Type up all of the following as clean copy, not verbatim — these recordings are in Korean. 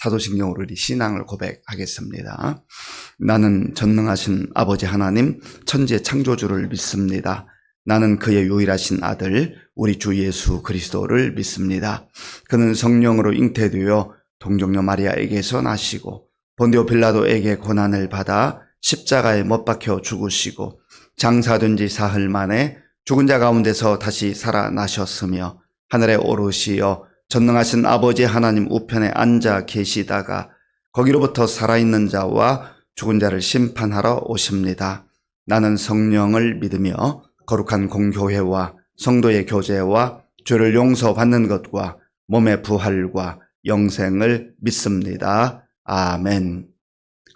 사도신경으로 우리 신앙을 고백하겠습니다. 나는 전능하신 아버지 하나님 천지의 창조주를 믿습니다. 나는 그의 유일하신 아들 우리 주 예수 그리스도를 믿습니다. 그는 성령으로 잉태되어 동정녀 마리아에게서 나시고 본디오 빌라도에게 고난을 받아 십자가에 못 박혀 죽으시고 장사된 지 사흘 만에 죽은 자 가운데서 다시 살아나셨으며 하늘에 오르시어 전능하신 아버지 하나님 우편에 앉아 계시다가 거기로부터 살아있는 자와 죽은 자를 심판하러 오십니다. 나는 성령을 믿으며 거룩한 공교회와 성도의 교제와 죄를 용서받는 것과 몸의 부활과 영생을 믿습니다. 아멘.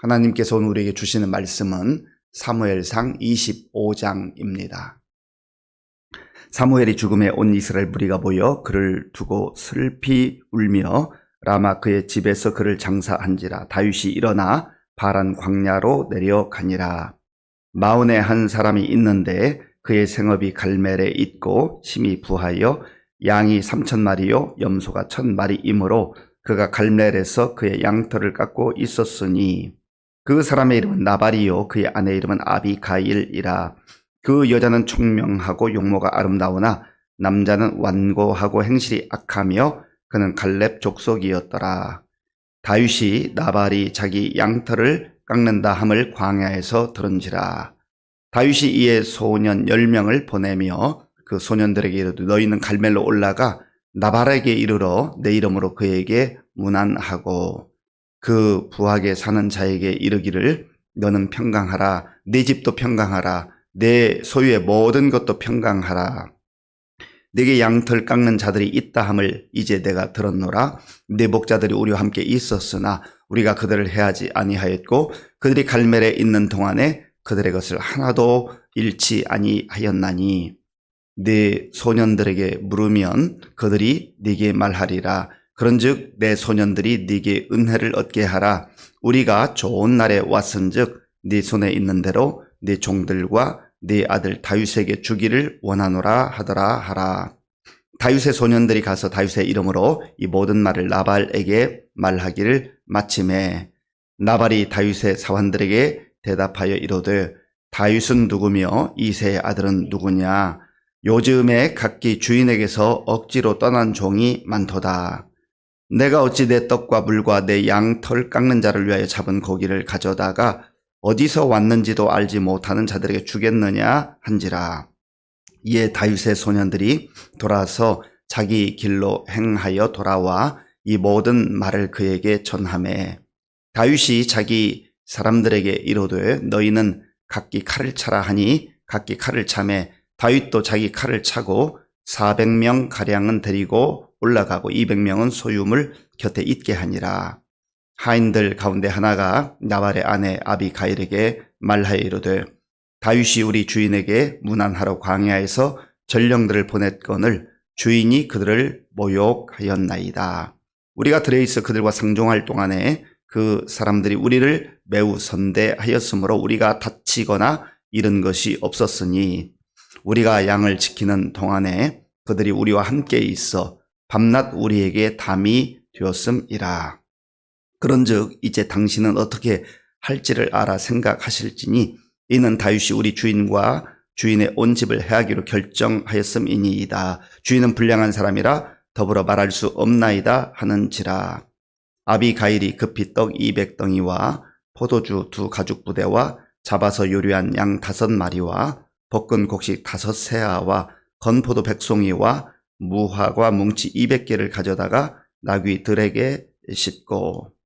하나님께서 오늘 우리에게 주시는 말씀은 사무엘상 25장입니다. 사무엘이 죽음에 온 이스라엘 무리가 모여 그를 두고 슬피 울며 라마 그의 집에서 그를 장사한지라. 다윗이 일어나 바란 광야로 내려가니라. 마온에 한 사람이 있는데 그의 생업이 갈멜에 있고 심히 부하여 양이 3,000마리요 염소가 1,000마리이므로 그가 갈멜에서 그의 양털을 깎고 있었으니 그 사람의 이름은 나발이요 그의 아내 이름은 아비가일이라. 그 여자는 총명하고 용모가 아름다우나 남자는 완고하고 행실이 악하며 그는 갈렙 족속이었더라. 다윗이 나발이 자기 양털을 깎는다 함을 광야에서 들은지라. 다윗이 이에 소년 10명을 보내며 그 소년들에게 이르되 너희는 갈멜로 올라가 나발에게 이르러 내 이름으로 그에게 문안하고 그 부하게 사는 자에게 이르기를 너는 평강하라. 네 집도 평강하라. 내 소유의 모든 것도 평강하라. 내게 양털 깎는 자들이 있다 함을 이제 내가 들었노라. 내 목자들이 우리와 함께 있었으나 우리가 그들을 해하지 아니하였고 그들이 갈멜에 있는 동안에 그들의 것을 하나도 잃지 아니하였나니 내 소년들에게 물으면 그들이 네게 말하리라. 그런즉 내 소년들이 네게 은혜를 얻게 하라. 우리가 좋은 날에 왔은즉 네 손에 있는 대로 네 종들과 네 아들 다윗에게 주기를 원하노라 하더라 하라. 다윗의 소년들이 가서 다윗의 이름으로 이 모든 말을 나발에게 말하기를 마침에 나발이 다윗의 사환들에게 대답하여 이르되 다윗은 누구며 이새의 아들은 누구냐? 요즘에 각기 주인에게서 억지로 떠난 종이 많도다. 내가 어찌 내 떡과 물과 내 양털 깎는 자를 위하여 잡은 고기를 가져다가 어디서 왔는지도 알지 못하는 자들에게 주겠느냐 한지라. 이에 다윗의 소년들이 돌아서 자기 길로 행하여 돌아와 이 모든 말을 그에게 전하매 다윗이 자기 사람들에게 이르되 너희는 각기 칼을 차라 하니 각기 칼을 차매 다윗도 자기 칼을 차고 400명 가량은 데리고 올라가고 200명은 소유물 곁에 있게 하니라. 하인들 가운데 하나가 나발의 아내 아비가일에게 말하여 이르되 다윗이 우리 주인에게 문안하러 광야에서 전령들을 보냈거늘 주인이 그들을 모욕하였나이다. 우리가 들에 있어 그들과 상종할 동안에 그 사람들이 우리를 매우 선대하였으므로 우리가 다치거나 잃은 것이 없었으니 우리가 양을 지키는 동안에 그들이 우리와 함께 있어 밤낮 우리에게 담이 되었음이라. 그런즉 이제 당신은 어떻게 할지를 알아 생각하실지니 이는 다윗이 우리 주인과 주인의 온 집을 해하기로 결정하였음이니이다. 주인은 불량한 사람이라 더불어 말할 수 없나이다 하는지라. 아비가일이 급히 떡 200덩이와 포도주 2가죽 부대와 잡아서 요리한 양 5마리와 볶은 곡식 5세아와 건포도 100송이와 무화과 뭉치 200개를 가져다가 나귀들에게 싣고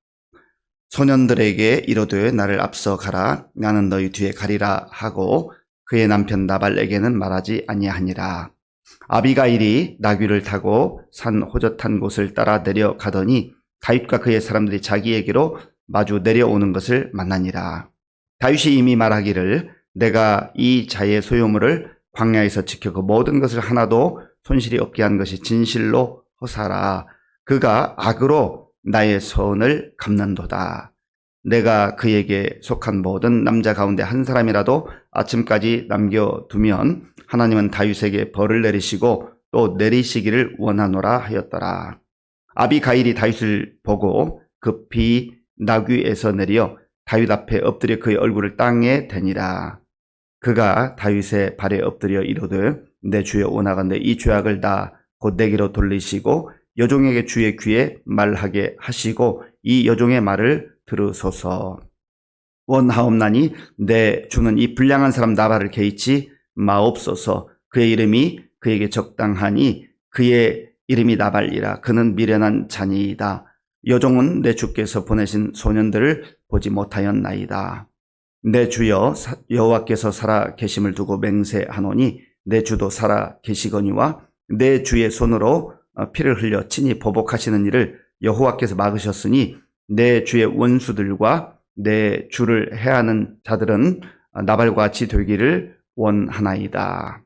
소년들에게 이르되 나를 앞서 가라. 나는 너희 뒤에 가리라 하고 그의 남편 나발에게는 말하지 아니하니라. 아비가일이 나귀를 타고 산 호젓한 곳을 따라 내려가더니 다윗과 그의 사람들이 자기에게로 마주 내려오는 것을 만나니라. 다윗이 이미 말하기를 내가 이 자의 소유물을 광야에서 지켜 그 모든 것을 하나도 손실이 없게 한 것이 진실로 허사라. 그가 악으로 나의 손을 갚는도다. 내가 그에게 속한 모든 남자 가운데 한 사람이라도 아침까지 남겨두면 하나님은 다윗에게 벌을 내리시고 또 내리시기를 원하노라 하였더라. 아비가일이 다윗을 보고 급히 나귀에서 내려 다윗 앞에 엎드려 그의 얼굴을 땅에 대니라. 그가 다윗의 발에 엎드려 이르되 내 주여 원하건대 이 죄악을 다 곧 내게로 돌리시고 여종에게 주의 귀에 말하게 하시고 이 여종의 말을 들으소서. 원하옵나니 내 주는 이 불량한 사람 나발을 개의치 마옵소서. 그의 이름이 그에게 적당하니 그의 이름이 나발이라. 그는 미련한 자니이다. 여종은 내 주께서 보내신 소년들을 보지 못하였나이다. 내 주여 여호와께서 살아 계심을 두고 맹세하노니 내 주도 살아 계시거니와 내 주의 손으로 피를 흘려 친히 보복하시는 일을 여호와께서 막으셨으니 내 주의 원수들과 내 주를 해하는 자들은 나발과 같이 되기를 원하나이다.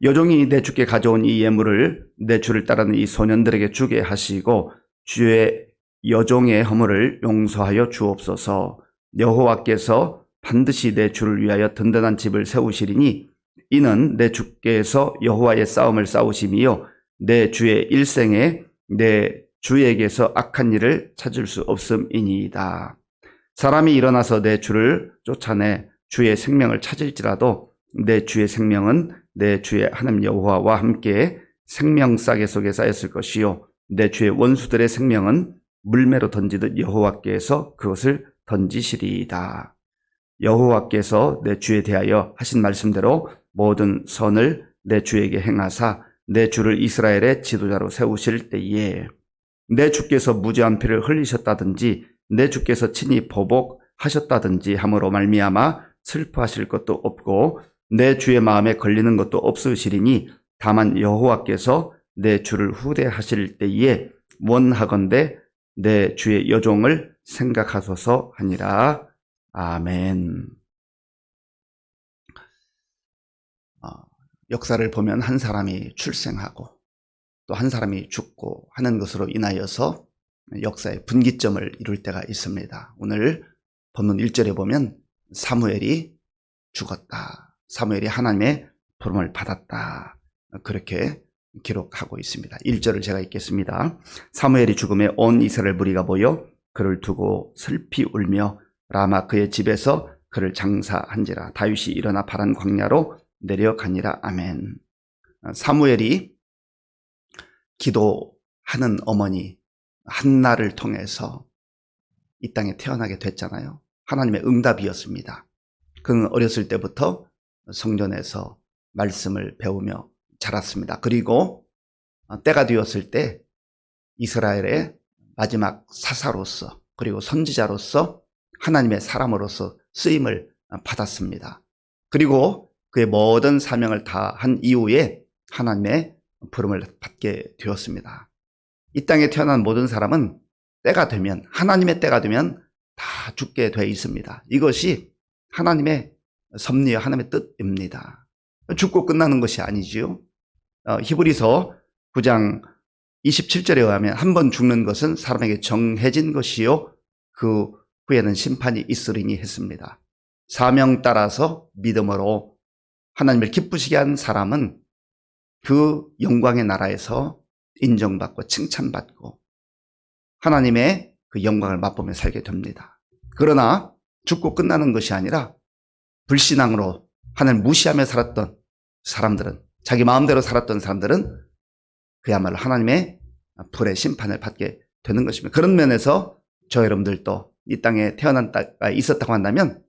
여종이 내 주께 가져온 이 예물을 내 주를 따르는 이 소년들에게 주게 하시고 주의 여종의 허물을 용서하여 주옵소서. 여호와께서 반드시 내 주를 위하여 든든한 집을 세우시리니 이는 내 주께서 여호와의 싸움을 싸우심이요 내 주의 일생에 내 주에게서 악한 일을 찾을 수 없음이니이다. 사람이 일어나서 내 주를 쫓아내 주의 생명을 찾을지라도 내 주의 생명은 내 주의 하나님 여호와와 함께 생명싸개 속에 쌓였을 것이요 내 주의 원수들의 생명은 물매로 던지듯 여호와께서 그것을 던지시리이다. 여호와께서 내 주에 대하여 하신 말씀대로 모든 선을 내 주에게 행하사 내 주를 이스라엘의 지도자로 세우실 때에 내 주께서 무죄한 피를 흘리셨다든지 내 주께서 친히 보복하셨다든지 함으로 말미암아 슬퍼하실 것도 없고 내 주의 마음에 걸리는 것도 없으시리니 다만 여호와께서 내 주를 후대하실 때에 원하건대 내 주의 여종을 생각하소서 하니라. 아멘. 역사를 보면 한 사람이 출생하고 또 한 사람이 죽고 하는 것으로 인하여서 역사의 분기점을 이룰 때가 있습니다. 오늘 본문 1절에 보면 사무엘이 죽었다. 사무엘이 하나님의 부름을 받았다. 그렇게 기록하고 있습니다. 1절을 제가 읽겠습니다. 사무엘이 죽음에 온 이스라엘 무리가 모여 그를 두고 슬피 울며 라마 그의 집에서 그를 장사한지라. 다윗이 일어나 파란 광야로 내려가니라. 아멘. 사무엘이 기도하는 어머니 한나를 통해서 이 땅에 태어나게 됐잖아요. 하나님의 응답이었습니다. 그는 어렸을 때부터 성전에서 말씀을 배우며 자랐습니다. 그리고 때가 되었을 때 이스라엘의 마지막 사사로서 그리고 선지자로서 하나님의 사람으로서 쓰임을 받았습니다. 그리고 그의 모든 사명을 다 한 이후에 하나님의 부름을 받게 되었습니다. 이 땅에 태어난 모든 사람은 때가 되면 하나님의 때가 되면 다 죽게 돼 있습니다. 이것이 하나님의 섭리와 하나님의 뜻입니다. 죽고 끝나는 것이 아니지요. 히브리서 9장 27절에 의하면 한 번 죽는 것은 사람에게 정해진 것이요 그 후에는 심판이 있으리니 했습니다. 사명 따라서 믿음으로 하나님을 기쁘시게 한 사람은 그 영광의 나라에서 인정받고 칭찬받고 하나님의 그 영광을 맛보며 살게 됩니다. 그러나 죽고 끝나는 것이 아니라 불신앙으로 하나님을 무시하며 살았던 사람들은, 자기 마음대로 살았던 사람들은 그야말로 하나님의 불의 심판을 받게 되는 것입니다. 그런 면에서 저 여러분들도 이 땅에 태어난 때가 있었다고 한다면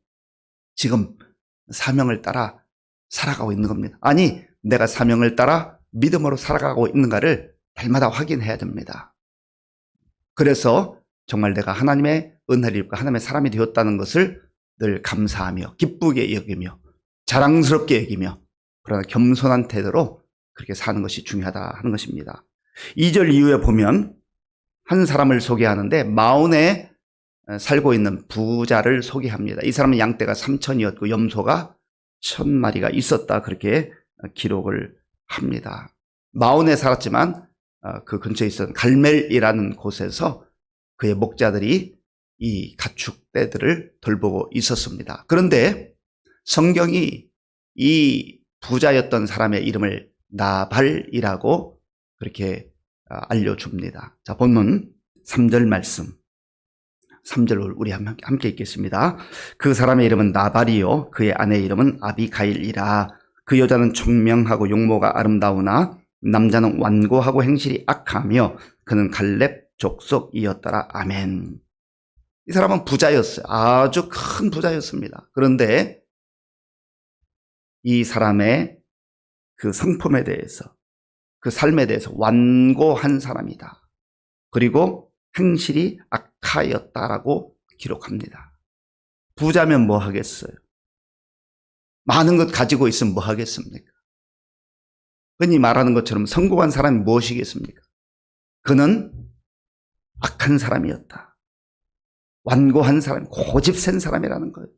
지금 사명을 따라 살아가고 있는 겁니다. 아니, 내가 사명을 따라 믿음으로 살아가고 있는가를 날마다 확인해야 됩니다. 그래서 정말 내가 하나님의 은혜를 입고 하나님의 사람이 되었다는 것을 늘 감사하며 기쁘게 여기며 자랑스럽게 여기며 그러나 겸손한 태도로 그렇게 사는 것이 중요하다 하는 것입니다. 2절 이후에 보면 한 사람을 소개하는데 마온에 살고 있는 부자를 소개합니다. 이 사람은 양떼가 3,000이었고 염소가 1,000마리가 있었다 그렇게 기록을 합니다. 마온에 살았지만 그 근처에 있었던 갈멜이라는 곳에서 그의 목자들이 이 가축떼들을 돌보고 있었습니다. 그런데 성경이 이 부자였던 사람의 이름을 나발이라고 그렇게 알려줍니다. 자, 본문 3절 말씀. 3절 우리 함께 읽겠습니다. 그 사람의 이름은 나발이요 그의 아내의 이름은 아비가일이라. 그 여자는 총명하고 용모가 아름다우나 남자는 완고하고 행실이 악하며 그는 갈렙 족속이었더라. 아멘. 이 사람은 부자였어요. 아주 큰 부자였습니다. 그런데 이 사람의 그 성품에 대해서, 그 삶에 대해서 완고한 사람이다. 그리고 행실이 악하였다라고 기록합니다. 부자면 뭐 하겠어요? 많은 것 가지고 있으면 뭐 하겠습니까? 흔히 말하는 것처럼 성공한 사람이 무엇이겠습니까? 그는 악한 사람이었다. 완고한 사람, 고집센 사람이라는 거예요.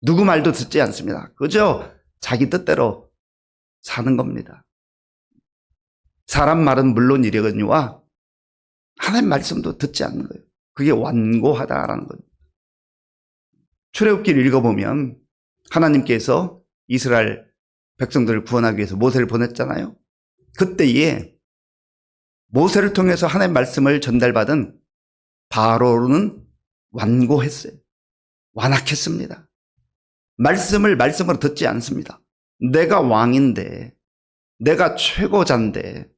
누구 말도 듣지 않습니다. 그저 자기 뜻대로 사는 겁니다. 사람 말은 물론 이러거니와 하나님 말씀도 듣지 않는 거예요. 그게 완고하다라는 거예요. 출애굽기를 읽어보면 하나님께서 이스라엘 백성들을 구원하기 위해서 모세를 보냈잖아요. 그때에 모세를 통해서 하나님의 말씀을 전달받은 바로는 완고했어요. 완악했습니다. 말씀을 말씀으로 듣지 않습니다. 내가 왕인데, 내가 최고자인데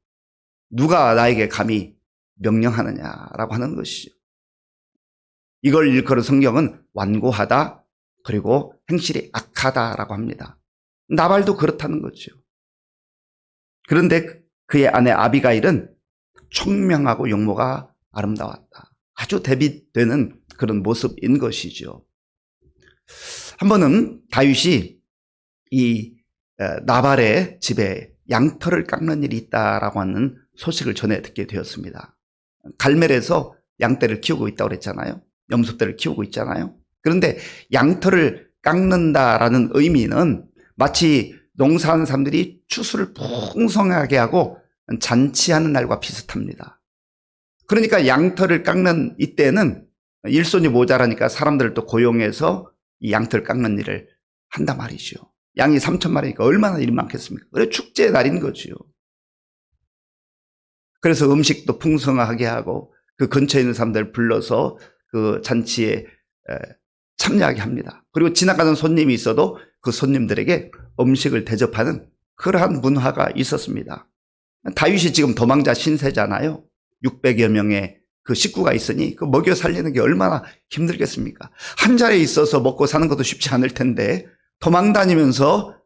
누가 나에게 감히 명령하느냐라고 하는 것이죠. 이걸 일컬어 성경은 완고하다 그리고 행실이 악하다라고 합니다. 나발도 그렇다는 거죠. 그런데 그의 아내 아비가일은 총명하고 용모가 아름다웠다. 아주 대비되는 그런 모습인 것이죠. 한 번은 다윗이 이 나발의 집에 양털을 깎는 일이 있다라고 하는 소식을 전해 듣게 되었습니다. 갈멜에서 양떼를 키우고 있다고 그랬잖아요. 염소떼를 키우고 있잖아요. 그런데 양털을 깎는다라는 의미는 마치 농사하는 사람들이 추수를 풍성하게 하고 잔치하는 날과 비슷합니다. 그러니까 양털을 깎는 이때는 일손이 모자라니까 사람들을 또 고용해서 이 양털 깎는 일을 한단 말이죠. 양이 3,000마리니까 얼마나 일이 많겠습니까? 그래 축제의 날인 거죠. 그래서 음식도 풍성하게 하고 그 근처에 있는 사람들을 불러서 그 잔치에 참여하게 합니다. 그리고 지나가는 손님이 있어도 그 손님들에게 음식을 대접하는 그러한 문화가 있었습니다. 다윗이 지금 도망자 신세잖아요. 600여 명의 그 식구가 있으니 그 먹여 살리는 게 얼마나 힘들겠습니까? 한 자리에 있어서 먹고 사는 것도 쉽지 않을 텐데 도망 다니면서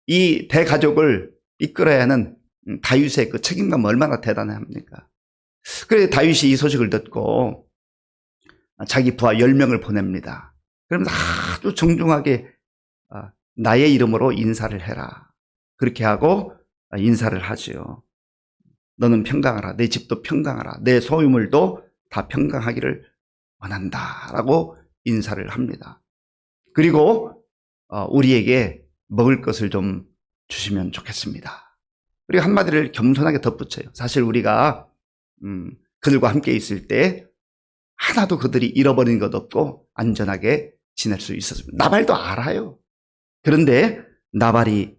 이 대가족을 이끌어야 하는 다윗의 그 책임감은 얼마나 대단합니까? 그래서 다윗이 이 소식을 듣고 자기 부하 10명을 보냅니다. 그러면서 아주 정중하게 나의 이름으로 인사를 해라. 그렇게 하고 인사를 하죠. 너는 평강하라. 내 집도 평강하라. 내 소유물도 다 평강하기를 원한다. 라고 인사를 합니다. 그리고 우리에게 먹을 것을 좀 주시면 좋겠습니다. 그리고 한마디를 겸손하게 덧붙여요. 사실 우리가 그들과 함께 있을 때 하나도 그들이 잃어버린 것 없고 안전하게 지낼 수 있었습니다. 나발도 알아요. 그런데 나발이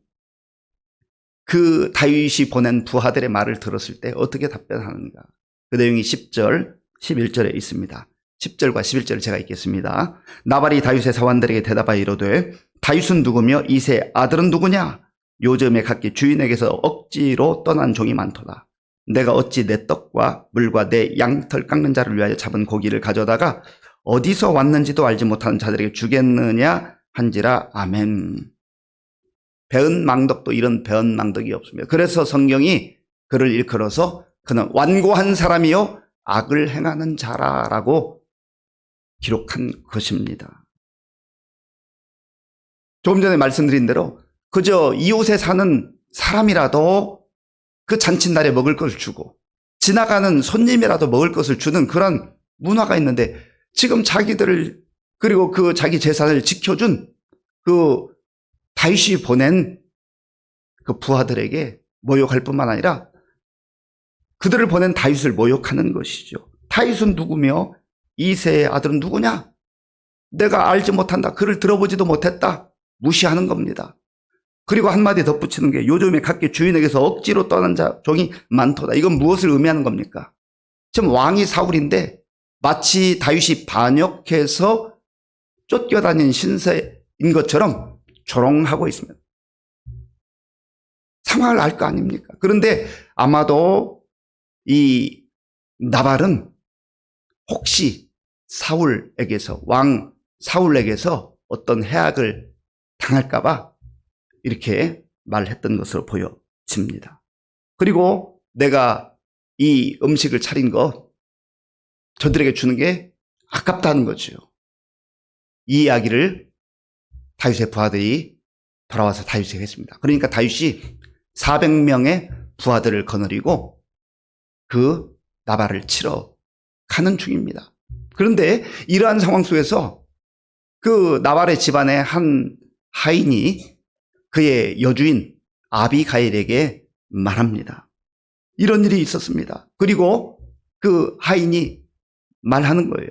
그 다윗이 보낸 부하들의 말을 들었을 때 어떻게 답변하는가? 그 내용이 10절, 11절에 있습니다. 10절과 11절을 제가 읽겠습니다. 나발이 다윗의 사원들에게 대답하여 이르되 다윗은 누구며 이새의 아들은 누구냐? 요즘에 각기 주인에게서 억지로 떠난 종이 많도다. 내가 어찌 내 떡과 물과 내 양털 깎는 자를 위하여 잡은 고기를 가져다가 어디서 왔는지도 알지 못하는 자들에게 주겠느냐 한지라. 아멘. 배은망덕도 이런 배은망덕이 없습니다. 그래서 성경이 그를 일컬어서 그는 완고한 사람이요 악을 행하는 자라라고 기록한 것입니다. 조금 전에 말씀드린 대로 그저 이웃에 사는 사람이라도 그 잔칫날에 먹을 것을 주고 지나가는 손님이라도 먹을 것을 주는 그런 문화가 있는데 지금 자기들을 그리고 그 자기 재산을 지켜준 그 다윗이 보낸 그 부하들에게 모욕할 뿐만 아니라 그들을 보낸 다윗을 모욕하는 것이죠. 다윗은 누구며 이새의 아들은 누구냐? 내가 알지 못한다. 그를 들어보지도 못했다. 무시하는 겁니다. 그리고 한마디 덧붙이는 게 요즘에 각기 주인에게서 억지로 떠난 종이 많도다. 이건 무엇을 의미하는 겁니까? 지금 왕이 사울인데 마치 다윗이 반역해서 쫓겨다닌 신세인 것처럼 조롱하고 있습니다. 상황을 알 거 아닙니까? 그런데 아마도 이 나발은 혹시 왕 사울에게서 어떤 해악을 당할까봐 이렇게 말했던 것으로 보여집니다. 그리고 내가 이 음식을 차린 거 저들에게 주는 게 아깝다는 거죠. 이 이야기를 다윗의 부하들이 돌아와서 다윗에게 했습니다. 그러니까 다윗이 400명의 부하들을 거느리고 그 나발을 치러 가는 중입니다. 그런데 이러한 상황 속에서 그 나발의 집안의 한 하인이 그의 여주인 아비가일에게 말합니다. 이런 일이 있었습니다. 그리고 그 하인이 말하는 거예요.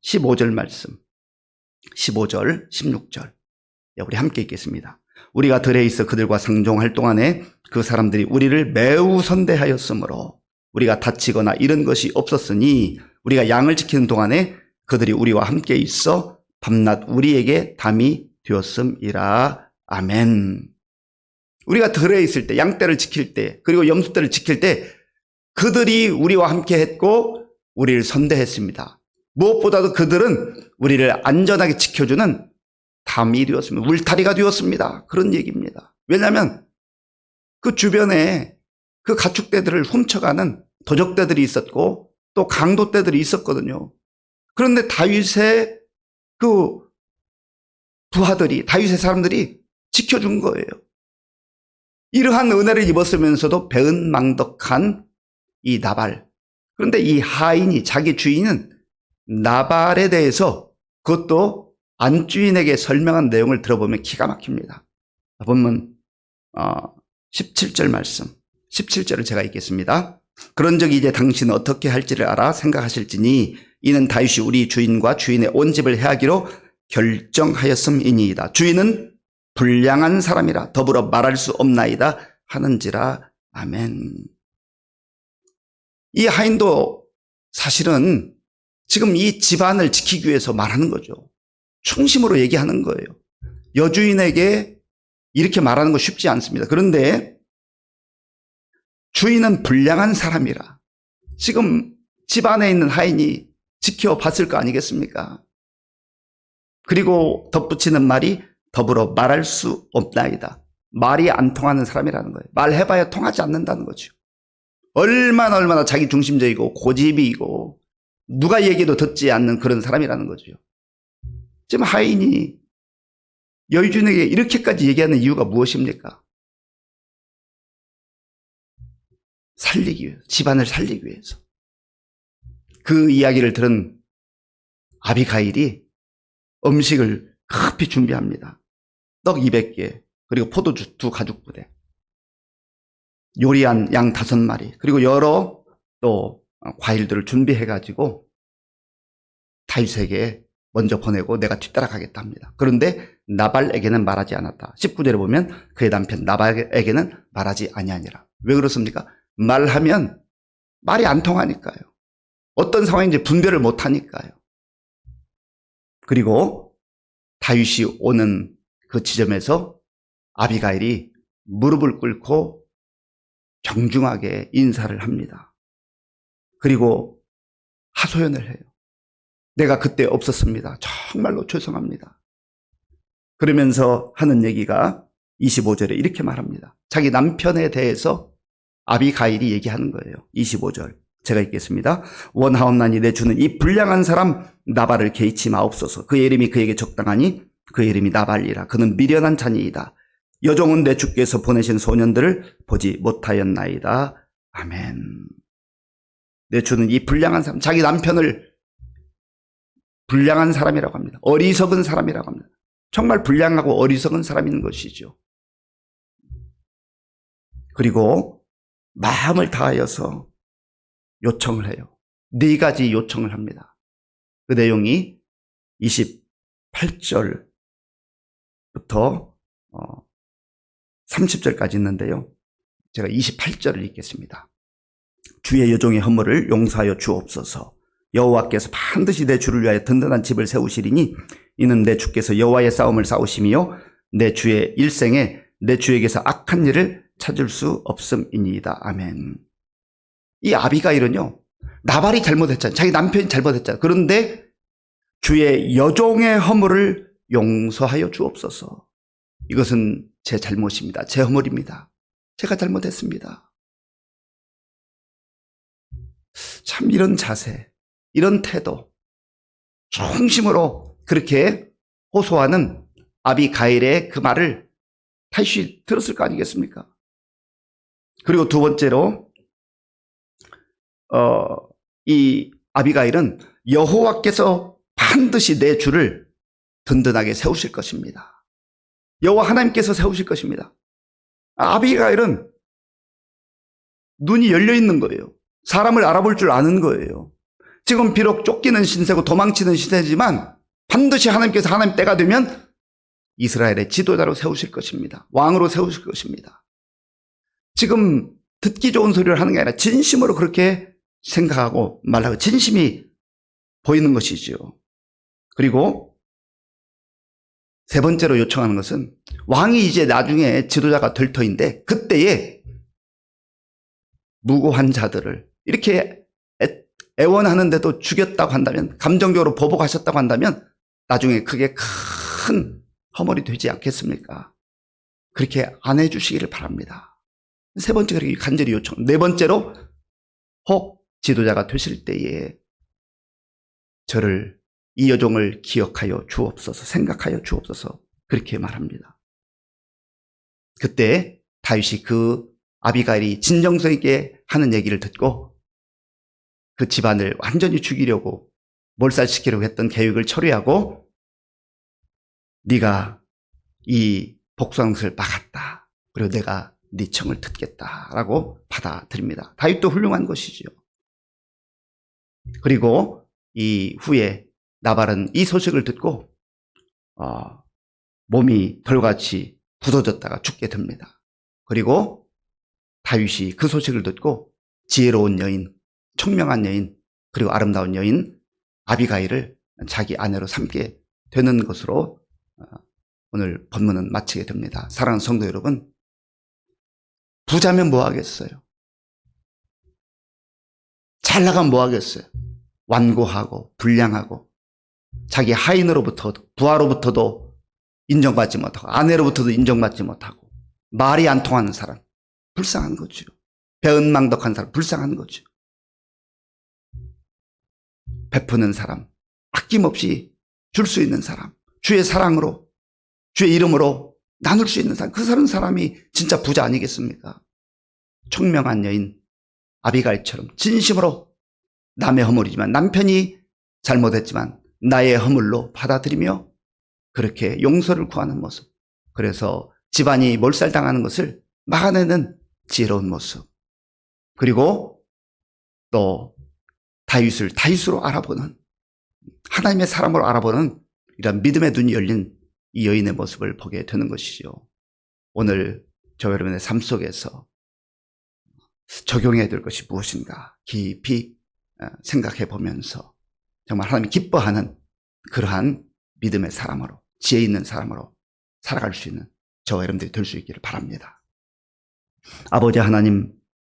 15절 말씀, 15절, 16절. 우리 함께 읽겠습니다. 우리가 들에 있어 그들과 상종할 동안에 그 사람들이 우리를 매우 선대하였으므로 우리가 다치거나 이런 것이 없었으니 우리가 양을 지키는 동안에 그들이 우리와 함께 있어 밤낮 우리에게 담이 되었음이라. 아멘. 우리가 들에 있을 때, 양떼를 지킬 때, 그리고 염소떼를 지킬 때 그들이 우리와 함께 했고 우리를 선대했습니다. 무엇보다도 그들은 우리를 안전하게 지켜주는 담이 되었습니다. 울타리가 되었습니다. 그런 얘기입니다. 왜냐하면 그 주변에 그 가축떼들을 훔쳐가는 도적떼들이 있었고 또 강도떼들이 있었거든요. 그런데 다윗의 그 부하들이, 다윗의 사람들이 지켜준 거예요. 이러한 은혜를 입었으면서도 배은망덕한 이 나발. 그런데 이 하인이, 자기 주인은 나발에 대해서 그것도 안주인에게 설명한 내용을 들어보면 기가 막힙니다. 본문 17절 말씀, 17절을 제가 읽겠습니다. 그런즉 이제 당신은 어떻게 할지를 알아 생각하실지니 이는 다윗이 우리 주인과 주인의 온 집을 해하기로 결정하였음이니이다. 주인은 불량한 사람이라 더불어 말할 수 없나이다 하는지라. 아멘. 이 하인도 사실은 지금 이 집안을 지키기 위해서 말하는 거죠. 충심으로 얘기하는 거예요. 여주인에게 이렇게 말하는 거 쉽지 않습니다. 그런데 주인은 불량한 사람이라 지금 집안에 있는 하인이 지켜봤을 거 아니겠습니까? 그리고 덧붙이는 말이 더불어 말할 수 없나이다. 말이 안 통하는 사람이라는 거예요. 말해봐야 통하지 않는다는 거죠. 얼마나 자기 중심적이고 고집이고 누가 얘기도 듣지 않는 그런 사람이라는 거죠. 지금 하인이 여주인에게 이렇게까지 얘기하는 이유가 무엇입니까? 살리기 위해서, 집안을 살리기 위해서. 그 이야기를 들은 아비가일이 음식을 급히 준비합니다. 떡 200개, 그리고 포도주 2가죽부대, 요리한 양 5마리, 그리고 여러 또 과일들을 준비해가지고 다윗에게 먼저 보내고 내가 뒤따라가겠다 합니다. 그런데 나발에게는 말하지 않았다. 19절에 보면 그의 남편 나발에게는 말하지 아니하니라. 왜 그렇습니까? 말하면 말이 안 통하니까요. 어떤 상황인지 분별을 못하니까요. 그리고 다윗이 오는 그 지점에서 아비가일이 무릎을 꿇고 정중하게 인사를 합니다. 그리고 하소연을 해요. 내가 그때 없었습니다. 정말로 죄송합니다. 그러면서 하는 얘기가 25절에 이렇게 말합니다. 자기 남편에 대해서 아비가일이 얘기하는 거예요. 25절 제가 읽겠습니다. 원하옵나니 내 주는 이 불량한 사람 나발을 개의치 마옵소서. 그의 이름이 그에게 적당하니 그의 이름이 나발이라. 그는 미련한 자니이다. 여종은 내 주께서 보내신 소년들을 보지 못하였나이다. 아멘. 내 주는 이 불량한 사람, 자기 남편을 불량한 사람이라고 합니다. 어리석은 사람이라고 합니다. 정말 불량하고 어리석은 사람인 것이죠. 그리고 마음을 다하여서 요청을 해요. 4가지 요청을 합니다. 그 내용이 28절부터 30절까지 있는데요. 제가 28절을 읽겠습니다. 주의 여종의 허물을 용서하여 주옵소서. 여호와께서 반드시 내 주를 위하여 든든한 집을 세우시리니 이는 내 주께서 여호와의 싸움을 싸우시며 내 주의 일생에 내 주에게서 악한 일을 찾을 수 없음이니이다. 아멘. 이 아비가일은요, 나발이 잘못했잖아요. 자기 남편이 잘못했잖아요. 그런데 주의 여종의 허물을 용서하여 주옵소서. 이것은 제 잘못입니다. 제 허물입니다. 제가 잘못했습니다. 참 이런 자세, 이런 태도, 충심으로 그렇게 호소하는 아비가일의 그 말을 다윗이 들었을 거 아니겠습니까? 그리고 두 번째로 이 아비가일은 여호와께서 반드시 내 주를 든든하게 세우실 것입니다. 여호와 하나님께서 세우실 것입니다. 아비가일은 눈이 열려 있는 거예요. 사람을 알아볼 줄 아는 거예요. 지금 비록 쫓기는 신세고 도망치는 시대지만 반드시 하나님께서 하나님 때가 되면 이스라엘의 지도자로 세우실 것입니다. 왕으로 세우실 것입니다. 지금 듣기 좋은 소리를 하는 게 아니라 진심으로 그렇게 생각하고 말하고 진심이 보이는 것이죠. 그리고 세 번째로 요청하는 것은 왕이 이제 나중에 지도자가 될 터인데 그때에 무고한 자들을 이렇게 애원하는데도 죽였다고 한다면, 감정적으로 보복하셨다고 한다면 나중에 그게 큰 허물이 되지 않겠습니까? 그렇게 안 해주시기를 바랍니다. 세 번째, 그렇게 간절히 요청. 네 번째로, 혹 지도자가 되실 때에 저를, 이 여종을 기억하여 주옵소서, 생각하여 주옵소서, 그렇게 말합니다. 그때 다윗이 그 아비가일이 진정성 있게 하는 얘기를 듣고 그 집안을 완전히 죽이려고 몰살시키려고 했던 계획을 처리하고, 네가 이 복수하는 것을 막았다. 그리고 내가 네 청을 듣겠다라고 받아들입니다. 다윗도 훌륭한 것이죠. 그리고 이 후에 나발은 이 소식을 듣고 몸이 돌같이 굳어졌다가 죽게 됩니다. 그리고 다윗이 그 소식을 듣고 지혜로운 여인, 총명한 여인, 그리고 아름다운 여인 아비가일을 자기 아내로 삼게 되는 것으로 오늘 본문은 마치게 됩니다. 사랑하는 성도 여러분, 부자면 뭐 하겠어요? 잘 나가면 뭐 하겠어요? 완고하고 불량하고 자기 하인으로부터, 부하로부터도 인정받지 못하고 아내로부터도 인정받지 못하고 말이 안 통하는 사람, 불쌍한 거죠. 배은망덕한 사람, 불쌍한 거죠. 베푸는 사람, 아낌없이 줄 수 있는 사람, 주의 사랑으로, 주의 이름으로 나눌 수 있는 사람, 그 사람이 진짜 부자 아니겠습니까? 총명한 여인 아비가일처럼 진심으로 남의 허물이지만, 남편이 잘못했지만 나의 허물로 받아들이며 그렇게 용서를 구하는 모습, 그래서 집안이 몰살당하는 것을 막아내는 지혜로운 모습, 그리고 또 다윗을 다윗으로 알아보는, 하나님의 사람으로 알아보는 이런 믿음의 눈이 열린 이 여인의 모습을 보게 되는 것이죠. 오늘 저 여러분의 삶 속에서 적용해야 될 것이 무엇인가 깊이 생각해 보면서 정말 하나님이 기뻐하는 그러한 믿음의 사람으로, 지혜 있는 사람으로 살아갈 수 있는 저와 여러분들이 될 수 있기를 바랍니다. 아버지 하나님,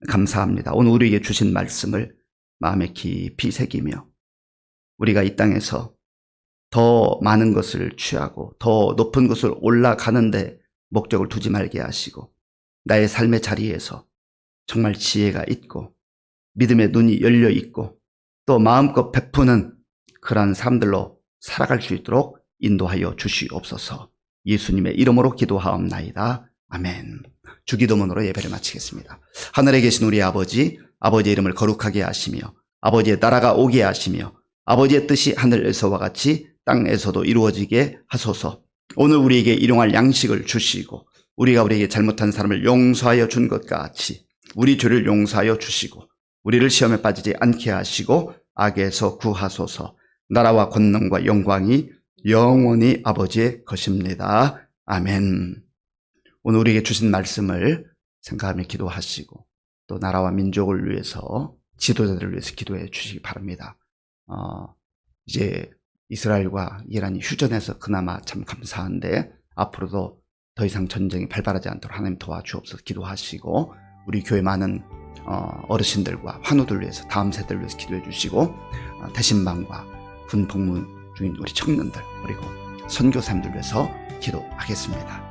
감사합니다. 오늘 우리에게 주신 말씀을 마음에 깊이 새기며 우리가 이 땅에서 더 많은 것을 취하고 더 높은 곳을 올라가는데 목적을 두지 말게 하시고, 나의 삶의 자리에서 정말 지혜가 있고 믿음의 눈이 열려 있고 또 마음껏 베푸는 그러한 사람들로 살아갈 수 있도록 인도하여 주시옵소서. 예수님의 이름으로 기도하옵나이다. 아멘. 주기도문으로 예배를 마치겠습니다. 하늘에 계신 우리 아버지, 아버지의 이름을 거룩하게 하시며 아버지의 나라가 오게 하시며 아버지의 뜻이 하늘에서와 같이 땅에서도 이루어지게 하소서. 오늘 우리에게 일용할 양식을 주시고 우리가 우리에게 잘못한 사람을 용서하여 준 것 같이 우리 죄를 용서하여 주시고 우리를 시험에 빠지지 않게 하시고 악에서 구하소서. 나라와 권능과 영광이 영원히 아버지의 것입니다. 아멘. 오늘 우리에게 주신 말씀을 생각하며 기도하시고 또 나라와 민족을 위해서 지도자들을 위해서 기도해 주시기 바랍니다. 이제 이스라엘과 이란이 휴전해서 그나마 참 감사한데 앞으로도 더 이상 전쟁이 발발하지 않도록 하나님 도와주옵소서 기도하시고, 우리 교회 많은 어르신들과 환우들 위해서, 다음 세대를 위해서 기도해 주시고, 대신방과 군 복무 중인 우리 청년들 그리고 선교사님들 위해서 기도하겠습니다.